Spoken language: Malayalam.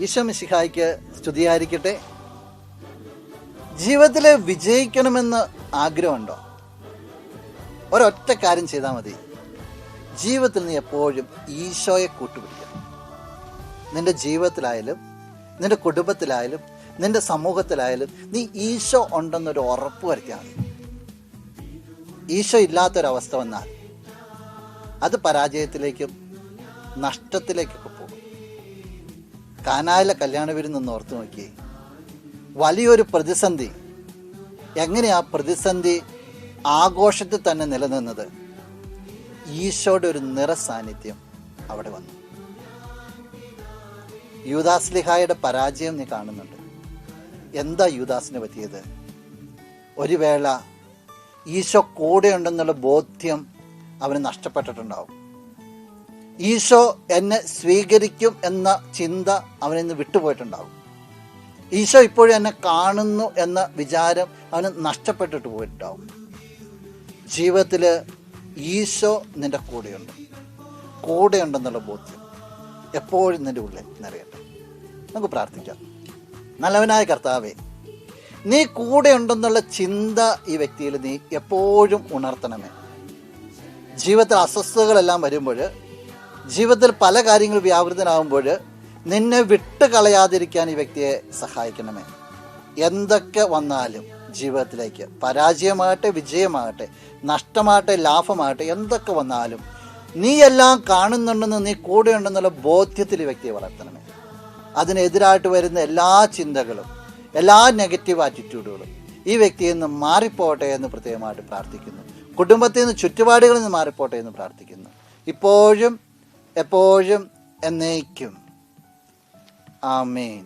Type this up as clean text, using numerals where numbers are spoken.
ഈശോ മിശിഹായ്ക്ക് സ്തുതിയായിരിക്കട്ടെ. ജീവിതത്തിൽ വിജയിക്കണമെന്ന് ആഗ്രഹമുണ്ടോ? ഒരൊറ്റ കാര്യം ചെയ്താൽ മതി. ജീവിതത്തിൽ നീ എപ്പോഴും ഈശോയെ കൂട്ടുപിടിക്കണം. നിന്റെ ജീവിതത്തിലായാലും നിന്റെ കുടുംബത്തിലായാലും നിന്റെ സമൂഹത്തിലായാലും നീ ഈശോ ഉണ്ടെന്നൊരു ഉറപ്പ് വരുത്തിയാൽ മതി. ഈശോ ഇല്ലാത്തൊരവസ്ഥ വന്നാൽ അത് പരാജയത്തിലേക്കും നഷ്ടത്തിലേക്കൊക്കെ പോകും. കാനായിലെ കല്യാണ വിരുന്നൊന്ന് ഓർത്തു നോക്കി. വലിയൊരു പ്രതിസന്ധി. എങ്ങനെയാ പ്രതിസന്ധി ആഘോഷത്തിൽ തന്നെ നിലനിന്നത്? ഈശോയുടെ ഒരു നിറസാന്നിധ്യം അവിടെ വന്നു. യൂദാസ്ലിഹായുടെ പരാജയം നീ കാണുന്നുണ്ട്. എന്താ യൂദാസിന് പറ്റിയത്? ഒരു വേള ഈശോ കൂടെയുണ്ടെന്നുള്ള ബോധ്യം അവന് നഷ്ടപ്പെട്ടിട്ടുണ്ടാവും. ഈശോ എന്നെ സ്വീകരിക്കും എന്ന ചിന്ത അവനിന്ന് വിട്ടുപോയിട്ടുണ്ടാവും. ഈശോ ഇപ്പോഴും എന്നെ കാണുന്നു എന്ന വിചാരം അവന് നഷ്ടപ്പെട്ടിട്ട് പോയിട്ടുണ്ടാവും. ജീവിതത്തിൽ ഈശോ നിന്റെ കൂടെയുണ്ടെന്നുള്ള ബോധ്യം എപ്പോഴും നിന്റെ ഉള്ളിൽ നിറയട്ടെ. നമുക്ക് പ്രാർത്ഥിക്കാം. നല്ലവനായ കർത്താവേ, നീ കൂടെയുണ്ടെന്നുള്ള ചിന്ത ഈ വ്യക്തിയിൽ നീ എപ്പോഴും ഉണർത്തണമേ. ജീവിതത്തിൽ അസ്വസ്ഥതകളെല്ലാം വരുമ്പോൾ, ജീവിതത്തിൽ പല കാര്യങ്ങൾ വ്യാപൃതനാകുമ്പോൾ നിന്നെ വിട്ട് കളയാതിരിക്കാൻ ഈ വ്യക്തിയെ സഹായിക്കണമേ. എന്തൊക്കെ വന്നാലും ജീവിതത്തിലേക്ക്, പരാജയമാകട്ടെ വിജയമാകട്ടെ, നഷ്ടമാകട്ടെ ലാഭമാകട്ടെ, എന്തൊക്കെ വന്നാലും നീ എല്ലാം കാണുന്നുണ്ടെന്ന്, നീ കൂടെയുണ്ടെന്നുള്ള ബോധ്യത്തിൽ ഈ വ്യക്തിയെ വളർത്തണമേ. അതിനെതിരായിട്ട് വരുന്ന എല്ലാ ചിന്തകളും, എല്ലാ നെഗറ്റീവ് ആറ്റിറ്റ്യൂഡുകളും ഈ വ്യക്തിയിൽ നിന്ന് മാറിപ്പോട്ടെ എന്ന് പ്രത്യേകമായിട്ട് പ്രാർത്ഥിക്കുന്നു. കുടുംബത്തിൽ നിന്ന്, ചുറ്റുപാടുകളിൽ നിന്ന് മാറിപ്പോട്ടെ എന്ന് പ്രാർത്ഥിക്കുന്നു. ഇപ്പോഴും എപ്പോഴും എന്നേക്കും. ആമേൻ.